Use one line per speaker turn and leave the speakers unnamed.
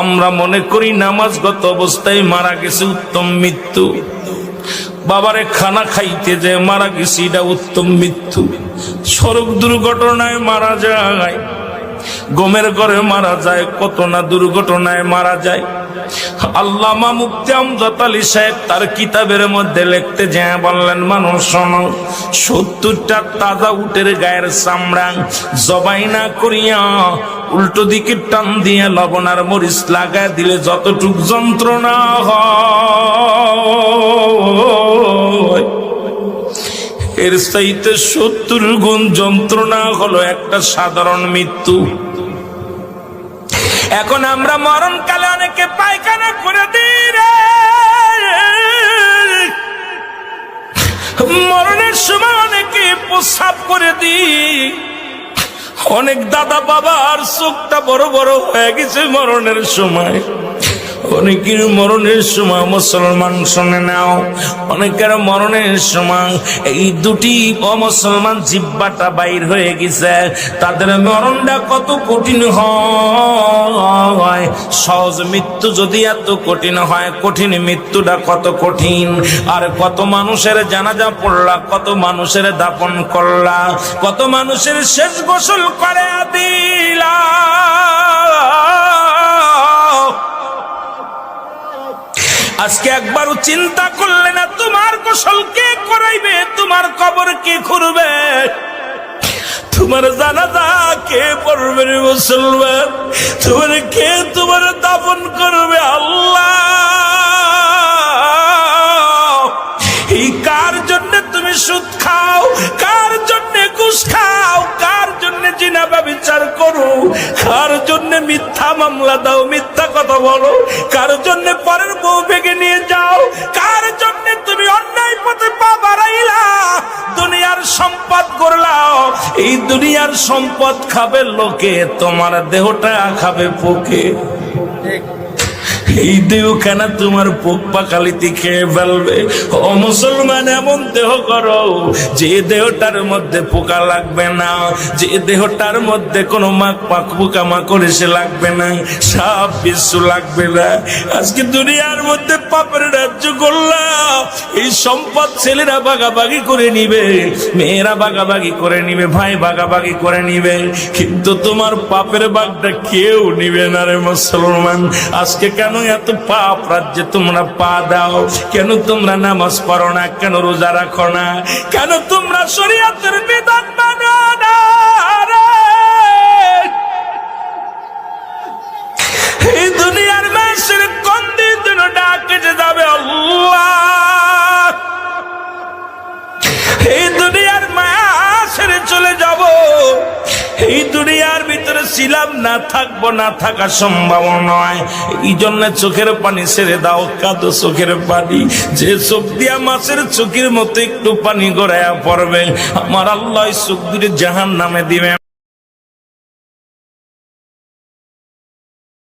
আমরা মনে করি নামাজগত অবস্থায় মারা গেছে উত্তম মৃত্যু, বাবারে খানা খাইতে যে মারা গেছে এটা উত্তম মৃত্যু। সড়ক দুর্ঘটনায় মারা যায়, গমের ঘরে মারা যায়, কত না দুর্ঘটনায় মারা যায়। আল্লামা মুফতি আমজাদ আলী সাহেব তার কিতাবের মধ্যে লিখতে যায় বললেন, মানুষ শোনো, 70টা তাজা উটের গায়ের চামড়া জবাই না করিয়া উল্টো দিকে টান দিয়ে লবণ আর মরিচ লাগায় দিলে যতটুক যন্ত্রণা হয়, এর চাইতে 70 গুণ যন্ত্রণা হলো একটা সাধারণ মৃত্যু। এখন আমরা মরণকালে অনেকে পায়খানা করে দিই রে, মরণের সময় অনেকে প্রস্রাব করে দিই। অনেক দাদা বাবার চোখটা বড় বড় হয়ে গেছে মরণের সময়। অনেকের মরণের সময়, মুসলমান শুনে নাও, অনেকের মরণের সময় এই দুটি অমুসলমান জিহ্বাটা বাইর হয়ে গেছে। তাদের মরণটা কত কঠিন হয়। সহজ মৃত্যু যদি এত কঠিন হয়, কঠিন মৃত্যুটা কত কঠিন। আর কত মানুষের জানাজা পড়লা, কত মানুষের দাফন করলা, কত মানুষের শেষ গোসল করে দিলা। আজকে একবারও চিন্তা করলে না তোমার গোসল কে করাইবে, তোমার কবর কে খুঁড়বে, তোমার জানাজা কে পড়বে রে মুসলমান, তোমার কে তোমার দাফন করবে? আল্লাহ, এই কার জন্য তুমি সুদ খাও, কার জন্য ঘুষ খাও, কার জন্য জিনা ব্যভিচার করো, কার জন্য মিথ্যা মামলা দাও, মিথ্যা কথা বলো, কার জন্য পরের বউ ভেঙে নিয়ে যাও, কার জন্য তুমি অন্যায় পথে পা বাড়াইলা, দুনিয়ার সম্পদ করলাও। এই দুনিয়ার সম্পদ খাবে লোকে, তোমার দেহটা খাবে পোকে। এই দেহ কেন তোমার পোক পাকালিতে খেয়ে ফেলবে? ও মুসলমান, এমন দেহ করো যে দেহটার মধ্যে পোকা লাগবে না, যে দেহটার মধ্যে কোনো পোকা মাকড় এসে লাগবে না, সাপ বিচ্ছু লাগবে না। আজকে দুনিয়ার মধ্যে পাপের রাজ্য করলাম, এই সম্পদ ছেলেরা ভাগাভাগি করে নিবে, মেয়েরা ভাগাভাগি করে নিবে, ভাই ভাগাভাগি করে নিবে, কিন্তু তোমার পাপের ভাগটা কেউ নিবে না রে মুসলমান। আজকে কেন এত পাপ রাজ্যে তোমরা পা দাও? কেন তোমরা নামাজ পড়ো না? কেন রোজা রাখো না? কেন তোমরা শরীয়তের বিধান মানো না? এই দুনিয়ার মানুষের কোন দিন ডাকে যাবে আল্লাহ, এই দুনিয়ার মাসের চলে যাব, এই দুনিয়ার ভিতরে ছিলাম না, থাকবো না, থাকা সম্ভব নয়। এই জন্য চোখের পানি ছেড়ে দাও, কাঁদো চোখের পানি। যে চোখ দিয়া মাছের চোখের মতো একটু পানি গড়াইয়া পড়বে, আমার আল্লাহ চোখ দুটো জাহান্নামে দিবে।